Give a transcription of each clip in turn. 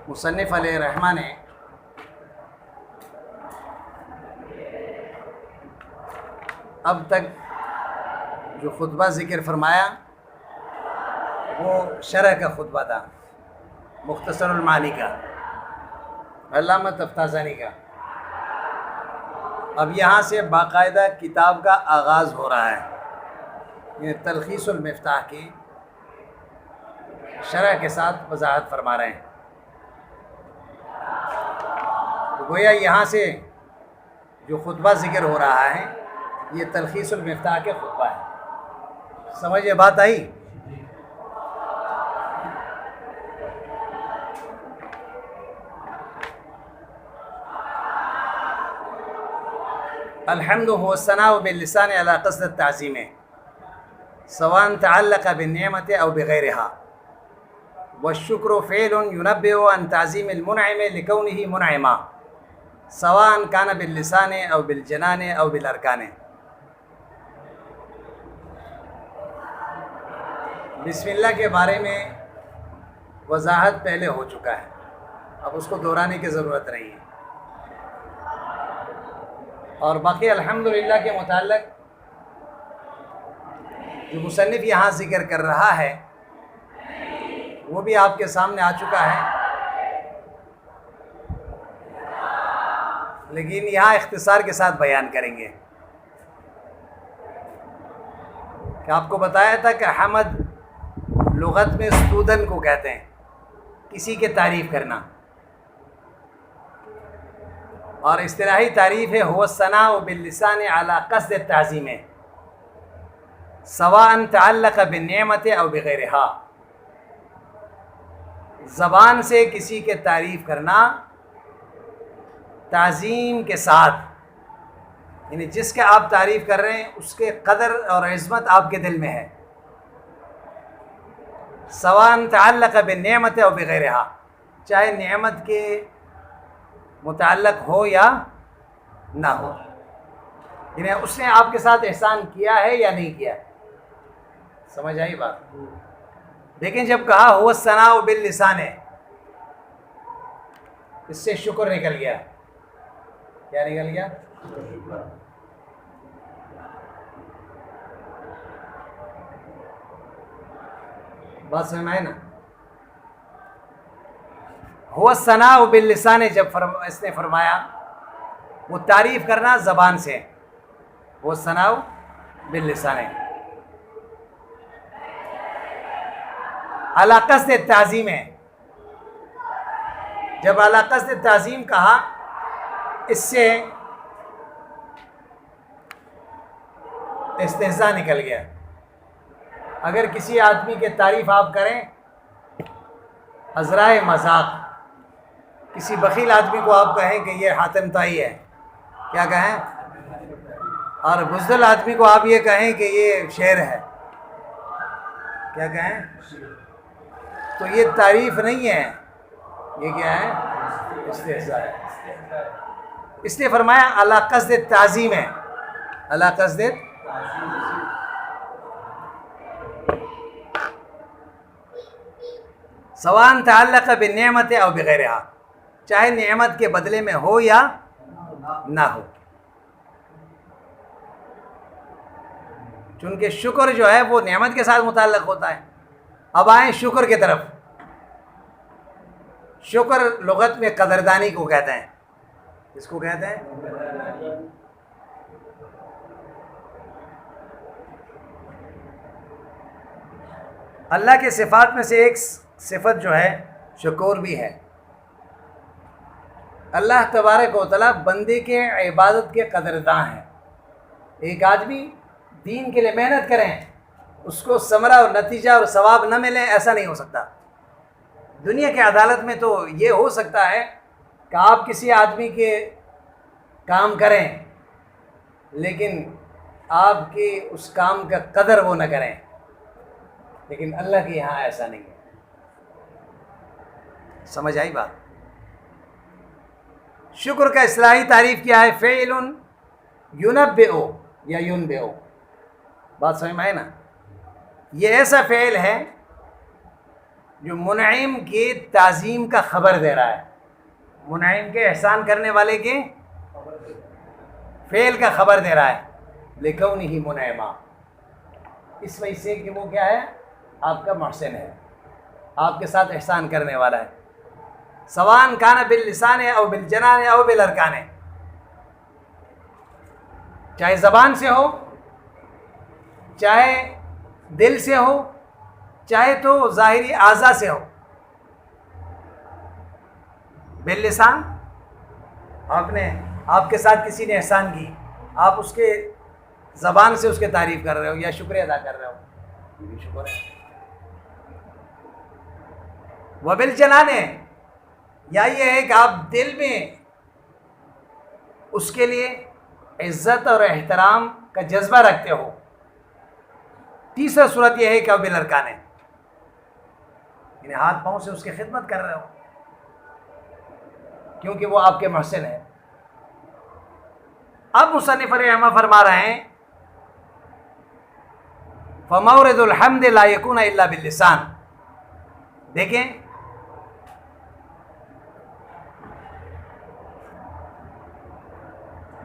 مصنف علیہ رحمہ نے اب تک جو خطبہ ذکر فرمایا وہ شرح کا خطبہ تھا، مختصر المعانی کا، علامہ تفتازانی کا۔ اب یہاں سے باقاعدہ کتاب کا آغاز ہو رہا ہے، یہ تلخیص المفتاح کی شرح کے ساتھ وضاحت فرما رہے ہیں۔ تو گویا یہاں سے جو خطبہ ذکر ہو رہا ہے یہ تلخیص المفتاح کے خطبہ ہے۔ سمجھ یہ بات آئی؟ الحمد هو الثناء باللسان على قصد التعظیم سواء تعلق بالنعمة أو بغيرها، والشكر فعل ينبئ عن تعظيم المنعم لكونه منعما سواء كان باللسان أو بالجنان أو بالأركان۔ بسم اللہ کے بارے میں وضاحت پہلے ہو چکا ہے، اب اس کو دہرانے کی ضرورت نہیں ہے، اور باقی الحمدللہ کے متعلق جو مصنف یہاں ذکر کر رہا ہے وہ بھی آپ کے سامنے آ چکا ہے، لیکن یہاں اختصار کے ساتھ بیان کریں گے کہ آپ کو بتایا تھا کہ حمد لغت میں سودن کو کہتے ہیں، کسی کے تعریف کرنا، اور اصطلاحی تعریف ہے هو الثناء باللسان على قصد التعظیم سواء تعلق بالنعمت او بغیرها، زبان سے کسی کے تعریف کرنا تعظیم کے ساتھ، یعنی جس کے آپ تعریف کر رہے ہیں اس کے قدر اور عظمت آپ کے دل میں ہے، سواء تعلق بالنعمت او بغیرها، چاہے نعمت کے متعلق ہو یا نہ ہو، یعنی اس نے آپ کے ساتھ احسان کیا ہے یا نہیں کیا۔ سمجھ آئی بات؟ لیکن جب کہا هو الثناء باللسان ہے، اس سے شکر نکل گیا۔ کیا نکل گیا؟ بات سمجھ میں آئے نا؟ هو الثناء باللسان جب اس نے فرمایا وہ تعریف کرنا زبان سے، وہ الثناء باللسان علی قصد التعظیم ہے۔ جب علی قصد التعظیم کہا اس سے استہزاء نکل گیا۔ اگر کسی آدمی کے تعریف آپ کریں عذرائے مذاق، کسی بخیل آدمی کو آپ کہیں کہ یہ حاتم طائی ہے، کیا کہیں؟ اور بزدل آدمی کو آپ یہ کہیں کہ یہ شعر ہے، کیا کہیں؟ تو یہ تعریف نہیں ہے، یہ کیا ہے؟ استہزاء ہے۔ اس لیے فرمایا علی قصد التعظیم ہے، علی قصد سواء تعلق بالنعمت او بغیرها، چاہے نعمت کے بدلے میں ہو یا نہ ہو، چونکہ شکر جو ہے وہ نعمت کے ساتھ متعلق ہوتا ہے۔ اب آئیں شکر کی طرف۔ شکر لغت میں قدردانی کو کہتے ہیں۔ کس کو کہتے ہیں؟ اللہ کے صفات میں سے ایک صفت جو ہے شکور بھی ہے۔ اللہ تبارک و تعالیٰ بندے کے عبادت کے قدرداں ہیں۔ ایک آدمی دین کے لیے محنت کریں، اس کو ثمرہ اور نتیجہ اور ثواب نہ ملے، ایسا نہیں ہو سکتا۔ دنیا کی عدالت میں تو یہ ہو سکتا ہے کہ آپ کسی آدمی کے کام کریں لیکن آپ کے اس کام کا قدر وہ نہ کریں، لیکن اللہ کے یہاں ایسا نہیں ہے۔ سمجھ آئی بات؟ شکر کا اصطلاحی تعریف کیا ہے؟ فعل ينبئ یا ينبئ، بات سمجھ میں آئے نا؟ یہ ایسا فعل ہے جو منعم کی تعظیم کا خبر دے رہا ہے، منعم کے احسان کرنے والے کے فعل کا خبر دے رہا ہے، لکونہ منعما، اس وجہ سے کہ وہ کیا ہے، آپ کا محسن ہے، آپ کے ساتھ احسان کرنے والا ہے، سواء کان باللسان او بالجنان او بالارکان، چاہے زبان سے ہو، چاہے دل سے ہو، چاہے تو ظاہری اعضاء سے ہو۔ باللسان، آپ کے ساتھ کسی نے احسان کی، آپ اس کے زبان سے اس کے تعریف کر رہے ہو یا شکریہ ادا کر رہے ہو، یہ بھی شکر ہے۔ وبالجنان، یا یہ ہے کہ آپ دل میں اس کے لیے عزت اور احترام کا جذبہ رکھتے ہو۔ تیسرا صورت یہ ہے کہ بالارکان، یعنی ہاتھ پاؤں سے اس کی خدمت کر رہے ہو کیونکہ وہ آپ کے محسن ہے۔ اب مصنف رحمہ فرما رہے ہیں فمورد الحمد لا یکون الا باللسان۔ دیکھیں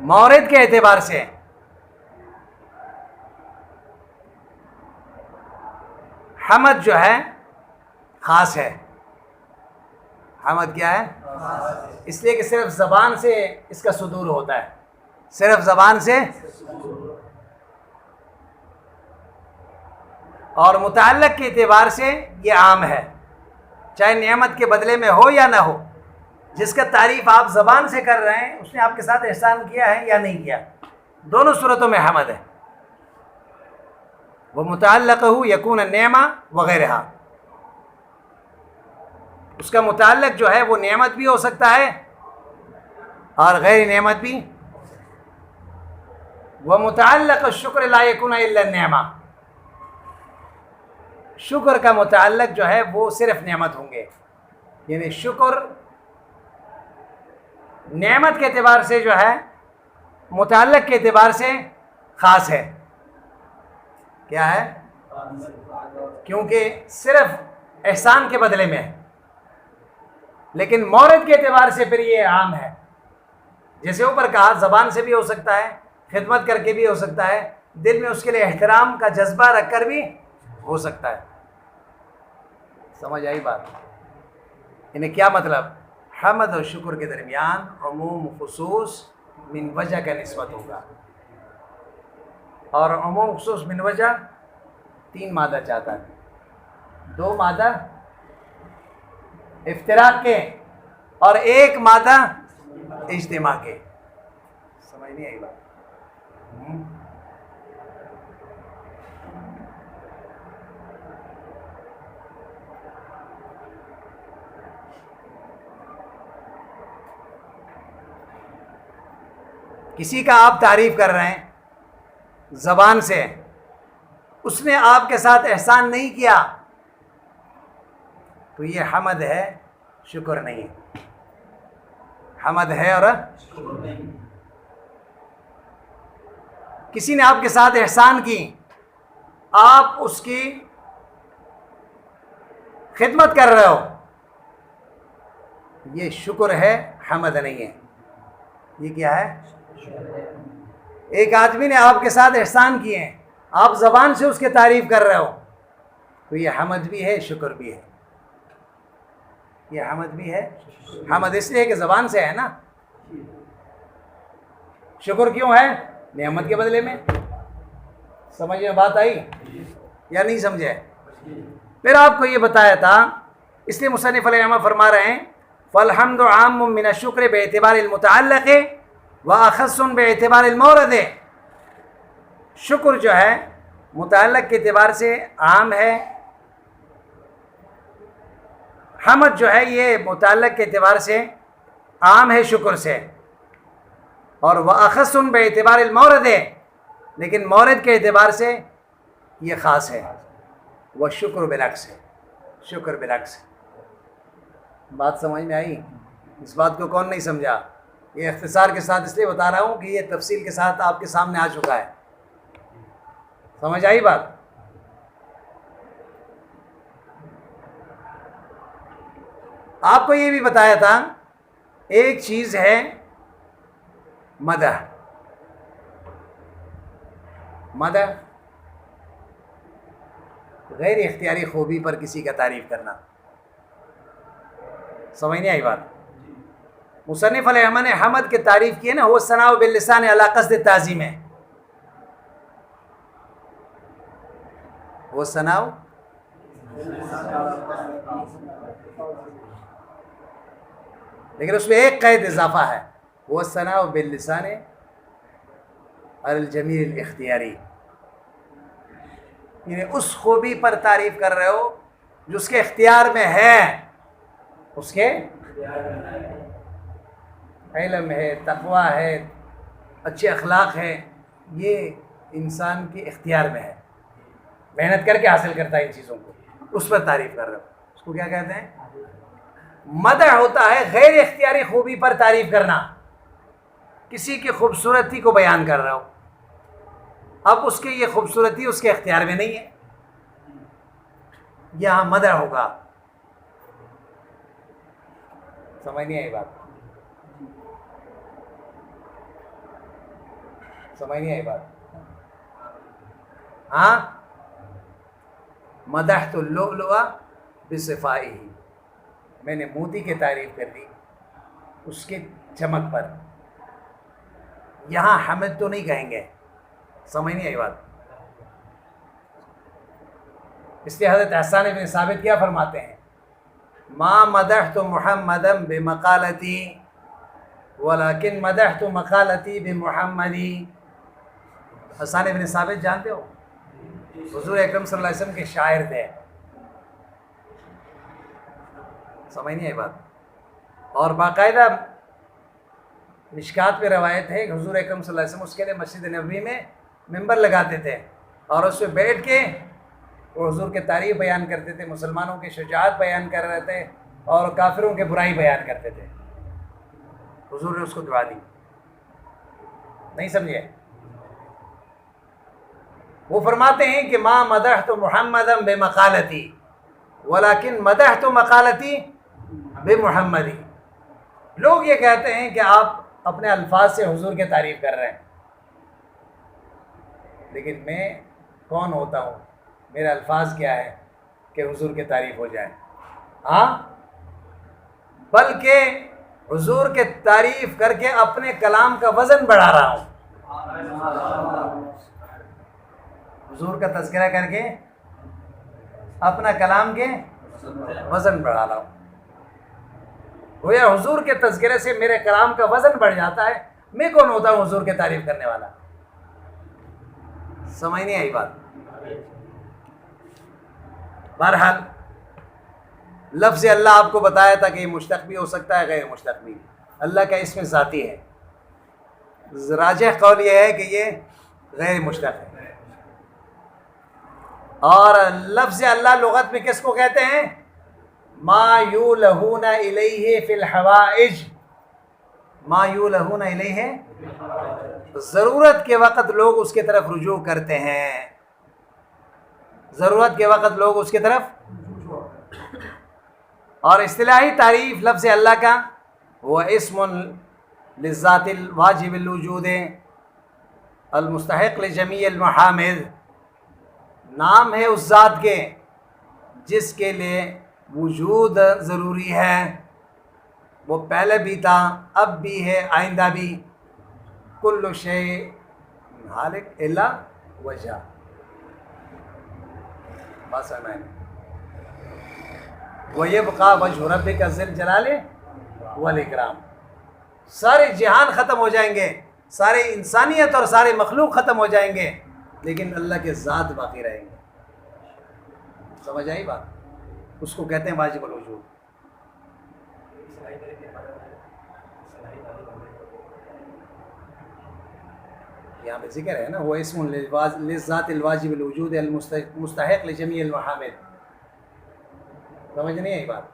مورد کے اعتبار سے حمد جو ہے خاص ہے۔ حمد کیا ہے؟ اس لیے کہ صرف زبان سے اس کا صدور ہوتا ہے، صرف زبان سے، اور متعلق کے اعتبار سے یہ عام ہے، چاہے نعمت کے بدلے میں ہو یا نہ ہو، جس کا تعریف آپ زبان سے کر رہے ہیں اس نے آپ کے ساتھ احسان کیا ہے یا نہیں کیا، دونوں صورتوں میں حمد ہے۔ وہ متعلق ہو یکون النعمہ وغیرہ، اس کا متعلق جو ہے وہ نعمت بھی ہو سکتا ہے اور غیر نعمت بھی۔ وہ متعلق الشکر لا یکون الا النعمہ، شکر کا متعلق جو ہے وہ صرف نعمت ہوں گے، یعنی شکر نعمت کے اعتبار سے جو ہے متعلق کے اعتبار سے خاص ہے۔ کیا ہے؟ کیونکہ صرف احسان کے بدلے میں ہے، لیکن مورد کے اعتبار سے پھر یہ عام ہے، جیسے اوپر کہا زبان سے بھی ہو سکتا ہے، خدمت کر کے بھی ہو سکتا ہے، دل میں اس کے لیے احترام کا جذبہ رکھ کر بھی ہو سکتا ہے۔ سمجھ آئی بات؟ انہیں کیا مطلب؟ حمد اور شکر کے درمیان عموم خصوص من وجہ کا نسبت ہوگا، اور عموم خصوص من وجہ 3 مادہ چاہتا ہے، 2 مادہ افتراق کے اور 1 مادہ اجتماع کے۔ سمجھ نہیں آئی بات؟ کسی کا آپ تعریف کر رہے ہیں زبان سے، اس نے آپ کے ساتھ احسان نہیں کیا تو یہ حمد ہے، شکر نہیں۔ حمد ہے اور شکر نہیں۔ کسی نے آپ کے ساتھ احسان کی، آپ اس کی خدمت کر رہے ہو، یہ شکر ہے، حمد نہیں ہے۔ یہ کیا ہے؟ ایک آدمی نے آپ کے ساتھ احسان کیے ہیں، آپ زبان سے اس کی تعریف کر رہے ہو تو یہ حمد بھی ہے، شکر بھی ہے۔ یہ حمد بھی ہے، حمد اس لیے کہ زبان سے ہے نا، شکر کیوں ہے؟ نعمت کے بدلے میں۔ سمجھ میں بات آئی یا نہیں سمجھے؟ پھر آپ کو یہ بتایا تھا، اس لیے مصنف علیہ رحمہ فرما رہے ہیں فالحمد عام من الشکر باعتبار المتعلق واخص باعتبار المورد۔ شکر جو ہے متعلق کے اعتبار سے عام ہے، حمد جو ہے یہ متعلق کے اعتبار سے عام ہے شکر سے، اور واخص باعتبار المورد، لیکن مورد کے اعتبار سے یہ خاص ہے۔ وہ شکر بالعکس ہے، شکر بالعکس ہے۔ بات سمجھ میں آئی؟ اس بات کو کون نہیں سمجھا؟ یہ اختصار کے ساتھ اس لیے بتا رہا ہوں کہ یہ تفصیل کے ساتھ آپ کے سامنے آ چکا ہے۔ سمجھ آئی بات؟ آپ کو یہ بھی بتایا تھا ایک چیز ہے مدح، مدح غیر اختیاری خوبی پر کسی کا تعریف کرنا، سمجھ نہیں آئی بات؟ مصنف علیہ رحمہ نے حمد کی تعریف کی ہے نا، وہ ثناء باللسان علی قصد تعظیم ہے، وہ ثناء لیکن اس میں ایک قید اضافہ ہے، وہ ثناء باللسان علی الجمیل الاختیاری، یعنی اس خوبی پر تعریف کر رہے ہو جو اس کے اختیار میں ہے، اس کے علم ہے، تقوی ہے، اچھے اخلاق ہے، یہ انسان کے اختیار میں ہے، محنت کر کے حاصل کرتا ہے ان چیزوں کو، اس پر تعریف کر رہے ہو، اس کو کیا کہتے ہیں؟ مدح ہوتا ہے غیر اختیاری خوبی پر تعریف کرنا، کسی کی خوبصورتی کو بیان کر رہا ہو، اب اس کی یہ خوبصورتی اس کے اختیار میں نہیں ہے، یہاں مدح ہوگا، سمجھ نہیں آئی بات؟ سمجھ نہیں آئی بات؟ ہاں، مدحت اللؤلؤ بصفائہ، میں نے موتی کی تعریف کر دی اس کے چمک پر، یہاں حمد تو نہیں کہیں گے، سمجھ نہیں آئی بات؟ اس لیے حضرت حسان بن ثابت کیا فرماتے ہیں؟ ما مدحت محمدا بمقالتی ولکن مدحت مقالتی بمحمدی۔ حسان بن ثابت جانتے ہو؟ حضور اکرم صلی اللہ علیہ وسلم کے شاعر تھے، سمجھ نہیں آئی بات؟ اور باقاعدہ مشکات پہ روایت ہے کہ حضور اکرم صلی اللہ علیہ وسلم اس کے لیے مسجد نبوی میں ممبر لگاتے تھے اور اس پہ بیٹھ کے وہ حضور کے تعریف بیان کرتے تھے، مسلمانوں کی شجاعت بیان کر رہے تھے اور کافروں کے برائی بیان کرتے تھے، حضور نے اس کو دعا دی، نہیں سمجھے؟ وہ فرماتے ہیں کہ ما مدحت محمدا بمقالتی ولکن مدحت مقالتی بمحمدی۔ لوگ یہ کہتے ہیں کہ آپ اپنے الفاظ سے حضور کی تعریف کر رہے ہیں، لیکن میں کون ہوتا ہوں، میرے الفاظ کیا ہے کہ حضور کی تعریف ہو جائے؟ ہاں، بلکہ حضور کی تعریف کر کے اپنے کلام کا وزن بڑھا رہا ہوں، حضور کا تذکرہ کر کے اپنا کلام کے وزن بڑھا رہا ہوں، گویا حضور کے تذکرے سے میرے کلام کا وزن بڑھ جاتا ہے، میں کون ہوتا ہوں حضور کی تعریف کرنے والا؟ سمجھ نہیں آئی بات؟ بہرحال لفظ اللہ آپ کو بتایا تھا کہ یہ مشتق بھی ہو سکتا ہے، غیر مشتق بھی، اللہ کا اسم ذاتی ہے، راجح قول یہ ہے کہ یہ غیر مشتق ہے، اور لفظ اللہ لغت میں کس کو کہتے ہیں؟ ما یولہون الیہ فی الحوائج، ما یولہون الیہ، ضرورت کے وقت لوگ اس کی طرف رجوع کرتے ہیں، ضرورت کے وقت لوگ اس کی طرف۔ اور اصطلاحی تعریف لفظ اللہ کا وہ اسم للذات الواجب الوجود المستحق لجمیع المحامد، نام ہے اس ذات کے جس کے لیے وجود ضروری ہے، وہ پہلے بھی تھا، اب بھی ہے، آئندہ بھی، کل شیء ہالک الا وجہ، بس ہے وَيَبْقَى وَجْهُ رَبِّكَ ذِي الْجَلَالِ وَالْإِكْرَامِ، سارے جہان ختم ہو جائیں گے، سارے انسانیت اور سارے مخلوق ختم ہو جائیں گے، لیکن اللہ کے ذات باقی رہیں گے، سمجھ آئی بات؟ اس کو کہتے ہیں واجب الوجود۔ یہاں پہ ذکر ہے نا، وہ اسم للذات الواجب الوجود المستحق لجمیع المحامد، سمجھ نہیں آئی بات؟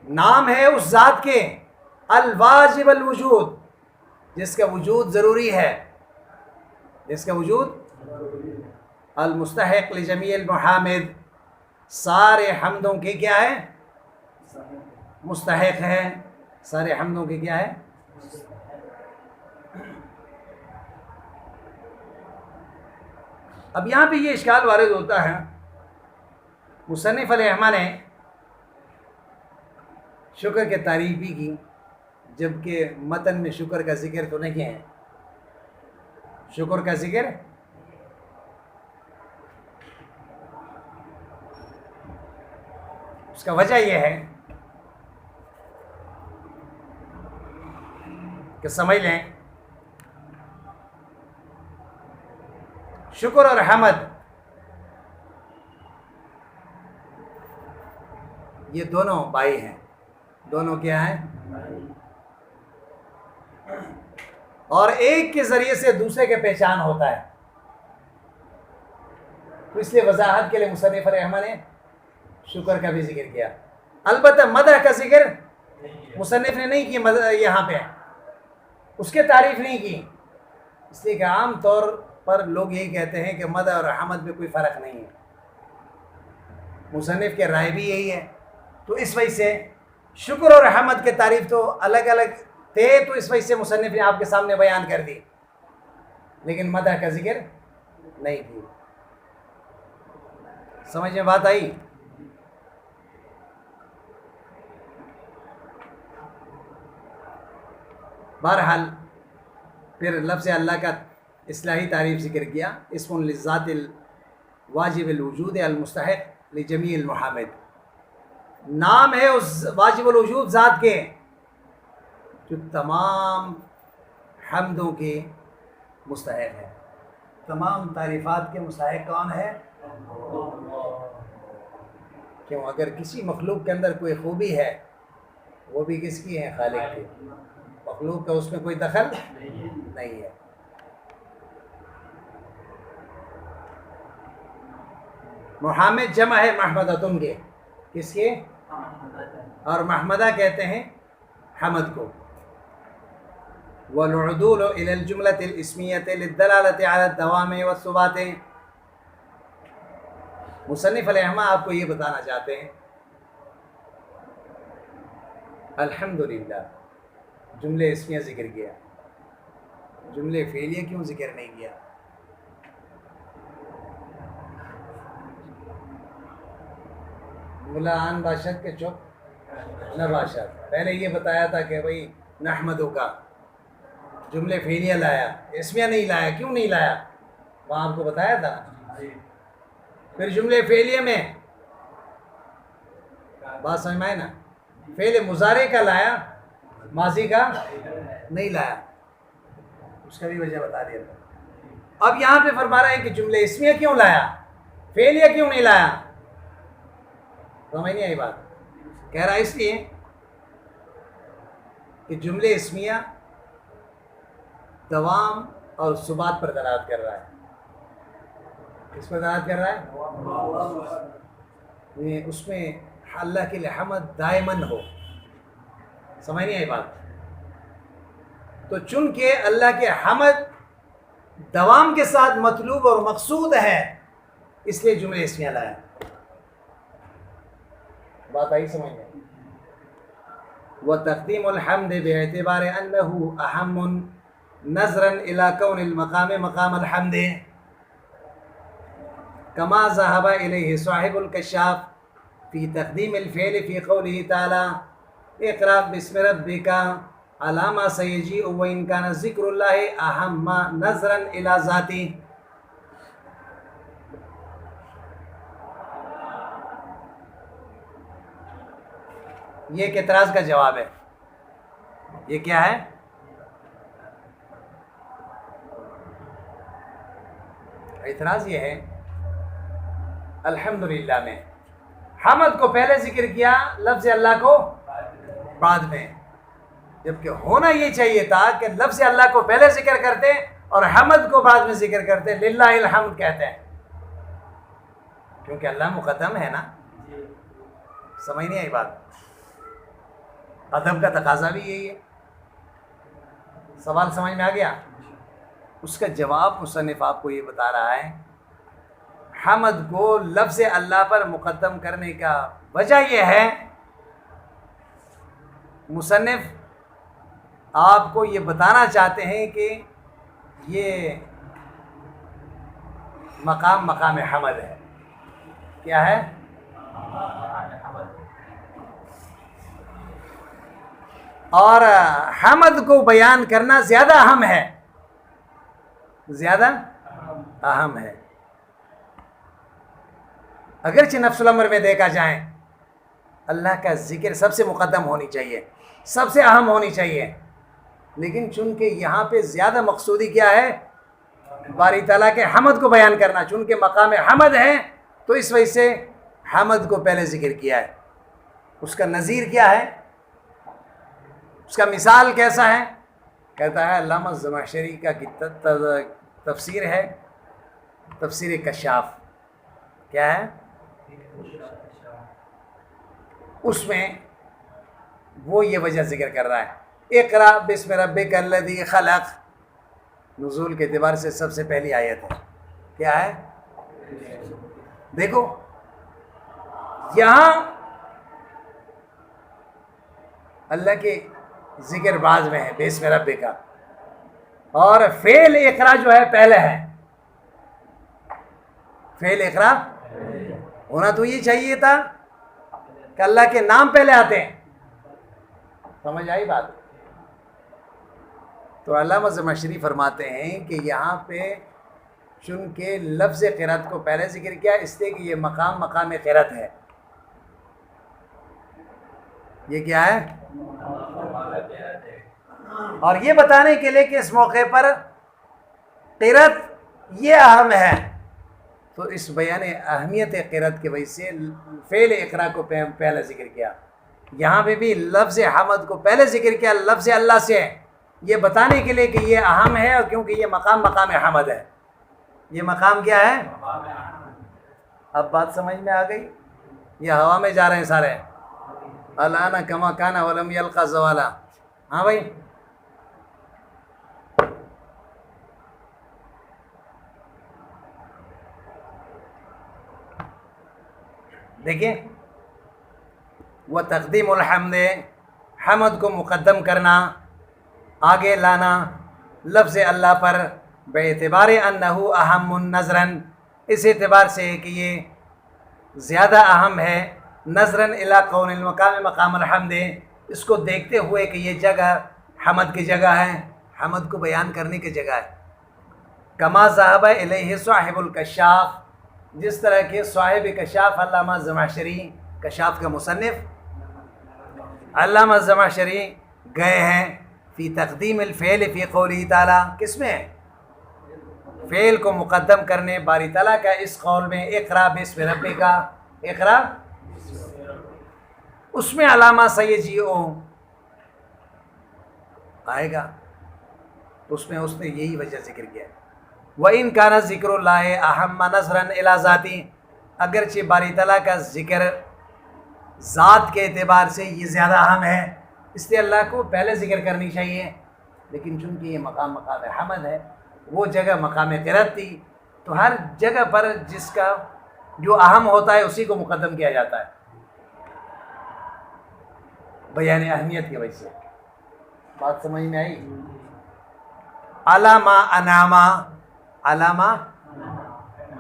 نام ہے اس ذات کے الواجب الوجود، جس کا وجود ضروری ہے، جس کا وجود المستحق لجمیع المحامد، سارے حمدوں کے کیا ہے؟ مستحق ہے، سارے حمدوں کے کیا ہے؟ اب یہاں پہ یہ اشکال وارد ہوتا ہے، مصنف علیہ رحمہ نے شکر کے تعریف بھی کی، جبکہ متن میں شکر کا ذکر تو نہیں ہے۔ شکر کا ذکر اس کا وجہ یہ ہے کہ سمجھ لیں، شکر اور حمد یہ دونوں بھائی ہیں، دونوں کیا ہیں؟ اور ایک کے ذریعے سے دوسرے کے پہچان ہوتا ہے، تو اس لیے وضاحت کے لیے مصنف رحمہ نے شکر کا بھی ذکر کیا۔ البتہ مدح کا ذکر مصنف نے نہیں کیا، یہاں پہ اس کے تعریف نہیں کی، اس لیے کہ عام طور پر لوگ یہی کہتے ہیں کہ مدح اور حمد میں کوئی فرق نہیں ہے، مصنف کے رائے بھی یہی ہے، تو اس وجہ سے شکر اور حمد کے تعریف تو الگ الگ تھے، تو اس وجہ سے مصنف نے آپ کے سامنے بیان کر دی، لیکن مدح کا ذکر نہیں کی۔ سمجھ میں بات آئی؟ بہرحال پھر لفظ اللہ کا اصلاحی تعریف ذکر کیا، اسم للذات الواجب الوجود المستحق لجمیع المحامد، نام ہے اس واجب الوجود ذات کے جو تمام حمدوں کے مستحق ہے۔ تمام تعریفات کے مستحق کون ہے؟ کیوں؟ اگر کسی مخلوق کے اندر کوئی خوبی ہے وہ بھی کس کی ہے؟ خالق کی، مخلوق کا اس میں کوئی دخل نہیں ہے۔ محامد جمع ہے محمدتن کے، کس کے؟ اور محمدہ کہتے ہیں حمد کو۔ والعدول الى الجملة الاسمیة للدلالة على الدوام والثبات، مصنف علیہ رحمہ آپ کو یہ بتانا چاہتے ہیں الحمدللہ جملے اسمیہ ذکر کیا، جملے فعلیہ کیوں ذکر نہیں کیا؟ بولا آن باشد کے چپ نہ باشد، پہلے یہ بتایا تھا کہ بھائی نحمدو کا جملے فعلیہ لایا، اسمیہ نہیں لایا، کیوں نہیں لایا؟ وہاں آپ کو بتایا تھا۔ پھر جملے فعلیہ میں بات سمجھ میں آئے نا، فعل مضارع کا لایا، ماضی کا نہیں لایا، اس کا بھی وجہ بتا دیا تھا۔ اب یہاں پہ فرما رہا ہے کہ جملے اسمیہ کیوں لایا، فعلیہ کیوں نہیں لایا؟ سمجھ نہیں آئی بات؟ کہہ رہا ہے اس لیے کہ جملے اسمیہ دوام اور ثبات پر دلالت کر رہا ہے۔ کس پر دلالت کر رہا ہے؟ اس میں اللہ کے لیے حمد دائماً ہو۔ سمجھ نہیں آئی بات؟ تو چونکہ اللہ کے حمد دوام کے ساتھ مطلوب اور مقصود ہے، اس لیے جملے اسمیہ لایا۔ بات آئی سمجھ میں؟ وتقدیم الحمد باعتبار انه اہم نظرا الى کون المقام مقام الحمد كما ذهب الیہ صاحب الکشاف فی تقدیم الفعل فی قوله تعالی اقرأ باسم ربک علی ما سیجیء وان کان ذکر اللہ اہم نظرا الى ذاتی۔ یہ ایک اعتراض کا جواب ہے۔ یہ کیا ہے؟ اعتراض یہ ہے الحمدللہ میں حمد کو پہلے ذکر کیا، لفظ اللہ کو بعد میں، جبکہ ہونا یہ چاہیے تھا کہ لفظ اللہ کو پہلے ذکر کرتے اور حمد کو بعد میں ذکر کرتے، للہ الحمد کہتے ہیں، کیونکہ اللہ مقدم ہے نا۔ سمجھ نہیں آئی بات؟ ادب کا تقاضا بھی یہی ہے۔ سوال سمجھ میں آ گیا؟ اس کا جواب مصنف آپ کو یہ بتا رہا ہے، حمد کو لفظ اللہ پر مقدم کرنے کا وجہ یہ ہے مصنف آپ کو یہ بتانا چاہتے ہیں کہ یہ مقام حمد ہے. کیا ہے؟ اور حمد کو بیان کرنا زیادہ اہم ہے، زیادہ اہم ہے. اگرچہ نفس الامر میں دیکھا جائے اللہ کا ذکر سب سے مقدم ہونی چاہیے، سب سے اہم ہونی چاہیے، لیکن چونکہ یہاں پہ زیادہ مقصودی کیا ہے؟ باری تعالیٰ کے حمد کو بیان کرنا. چونکہ مقام حمد ہے تو اس وجہ سے حمد کو پہلے ذکر کیا ہے. اس کا نظیر کیا ہے؟ اس کا مثال کیسا ہے؟ کہتا ہے علامہ زمخشری کا تفسیر ہے تفسیر کشاف. کیا ہے؟ اس میں وہ یہ وجہ ذکر کر رہا ہے، اقرا بسم ربک الذی خلق، نزول کے اعتبار سے سب سے پہلی آیت ہے. کیا ہے؟ دیکھو یہاں اللہ کے ذکر بعض میں ہے بسم ربک کا، اور فعل اقرا جو ہے پہلے ہے. فعل اقرا ہونا تو یہ چاہیے تھا کہ اللہ کے نام پہلے آتے ہیں. سمجھ آئی بات؟ تو علامہ زمخشری فرماتے ہیں کہ یہاں پہ چونکہ لفظ قرأت کو پہلے ذکر کیا اس لیے کہ یہ مقام قرأت ہے. یہ کیا ہے؟ اور یہ بتانے کے لیے کہ اس موقع پر قرأت یہ اہم ہے، تو اس بیان اہمیت قرأت کی وجہ سے فعل اقرا کو پہلے ذکر کیا. یہاں پہ بھی لفظ حمد کو پہلے ذکر کیا لفظ اللہ سے، یہ بتانے کے لیے کہ یہ اہم ہے، اور کیونکہ یہ مقام حمد ہے. یہ مقام کیا ہے؟ اب بات سمجھ میں آ گئی؟ یہ ہوا میں جا رہے ہیں سارے. الان کما کان ولم یلقى زوالا. ہاں بھائی، دیکھیں وہ تقدیم الحمد، حمد کو مقدم کرنا، آگے لانا لفظ اللہ پر، بے اعتبار انہو اہم نظراً، اس اعتبار سے کہ یہ زیادہ اہم ہے، نظراً الی کون المقام مقام الحمد، اس کو دیکھتے ہوئے کہ یہ جگہ حمد کی جگہ ہے، حمد کو بیان کرنے کی جگہ ہے. کما ذهب الیہ صاحب الکشاف، جس طرح کہ صاحب کشاف علامہ زمخشری، کشاف کا مصنف علامہ زمخشری گئے ہیں فی تقدیم الفعل فی قوله تعالی. کس میں؟ فعل کو مقدم کرنے باری تعالیٰ کا اس قول میں اقرا بسم ربک، اقرا اس میں علامہ سیجیو آئے گا، اس میں اس نے یہی وجہ ذکر کیا. وَإِنْ كَانَ ذِكْرُ اللَّهِ أَحَمَّ نَظْرًا إِلَى ذَاتِهِ، اگرچہ باری تعالیٰ کا ذکر ذات کے اعتبار سے یہ زیادہ اہم ہے، اس لیے اللہ کو پہلے ذکر کرنی چاہیے. لیکن چونکہ یہ مقام حمد ہے، وہ جگہ مقام قرأت تھی، تو ہر جگہ پر جس کا جو اہم ہوتا ہے اسی کو مقدم کیا جاتا ہے بیان اہمیت کی وجہ سے. بات سمجھ میں آئی؟ علامہ انعامہ، علامہ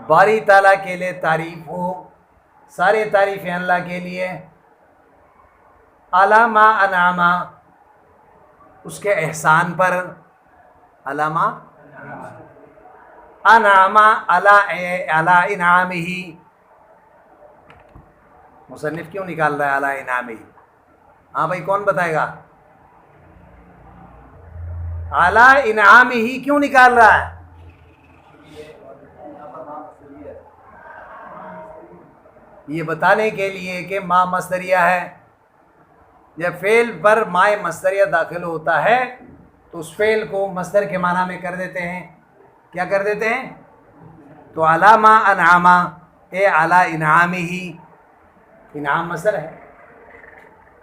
باری تعالیٰ کے لیے تعریف ہو، سارے تعریفیں اللہ کے لیے. علامہ انعامہ اس کے احسان پر، علامہ انعامہ علی انعامہ، مصنف کیوں نکال رہا ہے علی انعامہ؟ ہاں بھائی کون بتائے گا؟ علی انعامہ کیوں نکال رہا ہے؟ یہ بتانے کے لیے کہ ما مصدریہ ہے، جب فعل پر ما مصدریہ داخل ہوتا ہے تو اس فعل کو مصدر کے معنی میں کر دیتے ہیں. کیا کر دیتے ہیں؟ تو علامہ انعامہ اے علی انعامہ، انعام مصدر ہے،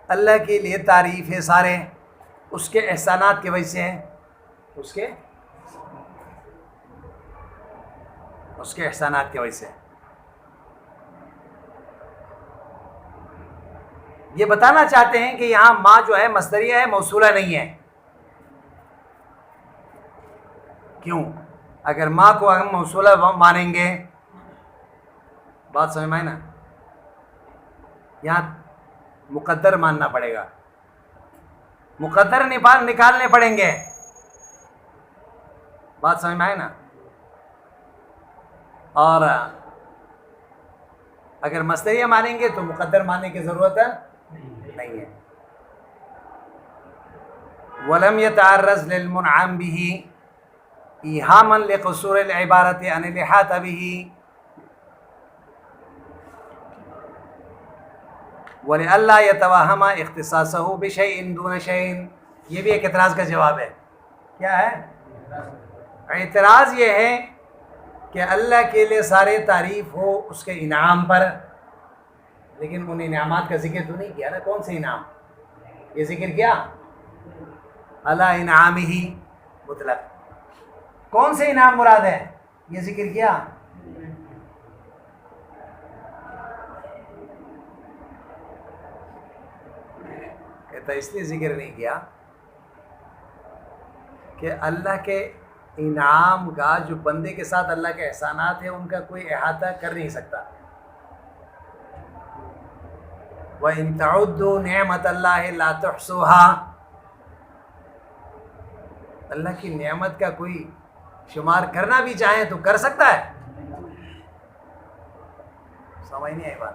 اللہ کے لیے تعریف ہے سارے اس کے احسانات کی وجہ سے ہیں، اس کے احسانات کی وجہ سے. یہ بتانا چاہتے ہیں کہ یہاں ما جو ہے مصدریہ ہے، موصولہ نہیں ہے۔ کیوں؟ اگر ما کو ہم موصولہ مانیں گے، بات سمجھ میں آئی نا، یہاں مقدر ماننا پڑے گا، مقدر نکالنے پڑیں گے، بات سمجھ میں آئی نا۔ اور اگر مصدریہ مانیں گے تو مقدر ماننے کی ضرورت نہیں ہے۔ وَلَمْ يَتَعَرَّضْ لِلْمُنْعَمْ بِهِ إِيهَامًا لِقُصُورِ الْعِبَارَةِ عَنِ الْإِحَاطَةِ بِهِ وَلِأَلَّا يَتَوَهَّمَ اخْتِصَاصَهُ بِشَيْءٍ دُونَ شَيْءٍ۔ یہ بھی ایک اعتراض کا جواب ہے۔ کیا ہے اعتراض؟ یہ ہے کہ اللہ کے لیے سارے تعریف ہو اس کے انعام پر، لیکن ان انعامات کا ذکر تو نہیں کیا نا۔ کون سے انعام؟ یہ ذکر کیا علی انعامہ مطلق۔ کون سے انعام مراد ہے؟ یہ ذکر کیا۔ کہتا اس لیے ذکر نہیں کیا کہ اللہ کے انعام کا، جو بندے کے ساتھ اللہ کے احسانات ہیں، ان کا کوئی احاطہ کر نہیں سکتا۔ وَإِن تَعُدُّوا نِعْمَةَ اللَّهِ لَا تُحْصُوهَا۔ اللہ کی نعمت کا کوئی شمار کرنا بھی چاہیں تو کر سکتا ہے؟ سمجھ نہیں آئی بات؟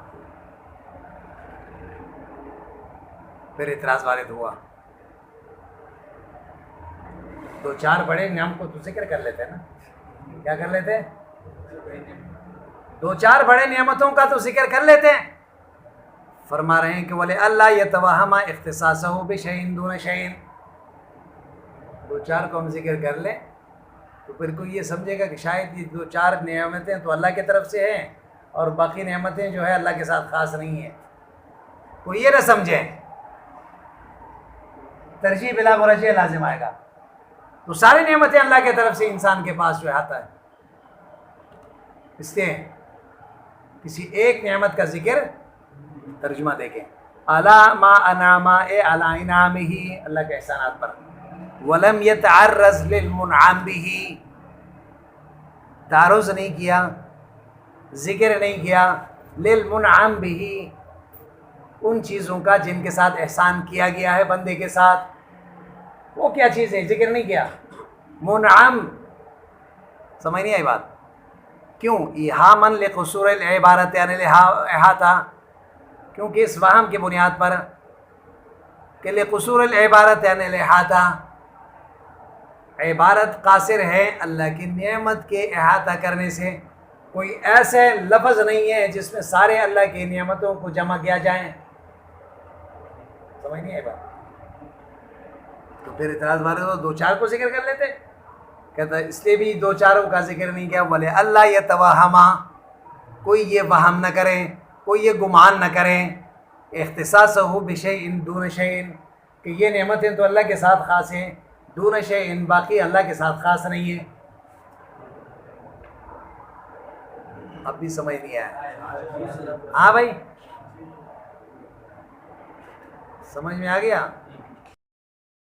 پھر اعتراض وارد ہوا۔ دو چار بڑے نعم کو تو ذکر کر لیتے نا، کیا کر لیتے؟ دو چار بڑے نعمتوں کا تو ذکر کر لیتے ہیں۔ فرما رہے ہیں کہ وَلِأَلَّا يَتَوَهَّمَ اخْتِصَاصَهُ بِشَيْءٍ دُونَ شَيْءٍ۔ دو چار کو ہم ذکر کر لیں تو پھر کوئی یہ سمجھے گا کہ شاید یہ دو چار نعمتیں تو اللہ کی طرف سے ہیں اور باقی نعمتیں جو ہے اللہ کے ساتھ خاص نہیں ہیں۔ کوئی یہ نہ سمجھے، ترجیح بلا مرجع لازم آئے گا۔ تو ساری نعمتیں اللہ کی طرف سے انسان کے پاس جو آتا ہے، اس لیے کسی ایک نعمت کا ذکر، ترجمہ دیکھیں، علی ما انعم علی انعامہ، اللہ کے احسانات پر۔ ولم يتعرض للمنعم به، تعرض نہیں کیا، ذکر نہیں کیا للمنعم به، ان چیزوں کا جن کے ساتھ احسان کیا گیا ہے بندے کے ساتھ۔ وہ کیا چیز ہے؟ ذکر نہیں کیا۔ منعم، سمجھ نہیں آئی بات؟ کیوں؟ ایہاما لقصور العبارت عن الاحاطہ، کیونکہ اس وہم کی بنیاد پر کہ لقصور العبارت عن الاحاطہ، عبارت قاصر ہے اللہ کی نعمت کے احاطہ کرنے سے۔ کوئی ایسے لفظ نہیں ہے جس میں سارے اللہ کی نعمتوں کو جمع کیا جائے۔ سمجھ نہیں آئی بات؟ تو پھر اعتراض مارے تو دو چار کو ذکر کر لیتے۔ کہتا ہے اس لیے بھی دو چاروں کا ذکر نہیں کیا۔ وَلِأَلَّا يَتَوَهَّمَ، کوئی یہ وہم نہ کریں، کوئی یہ گمان نہ کریں، اختصاصہ بشیء دون شیء، کہ یہ نعمتیں تو اللہ کے ساتھ خاص ہیں، دون شیء، باقی اللہ کے ساتھ خاص نہیں ہیں۔ اب بھی سمجھ نہیں آیا؟ ہاں بھائی، سمجھ میں آ گیا؟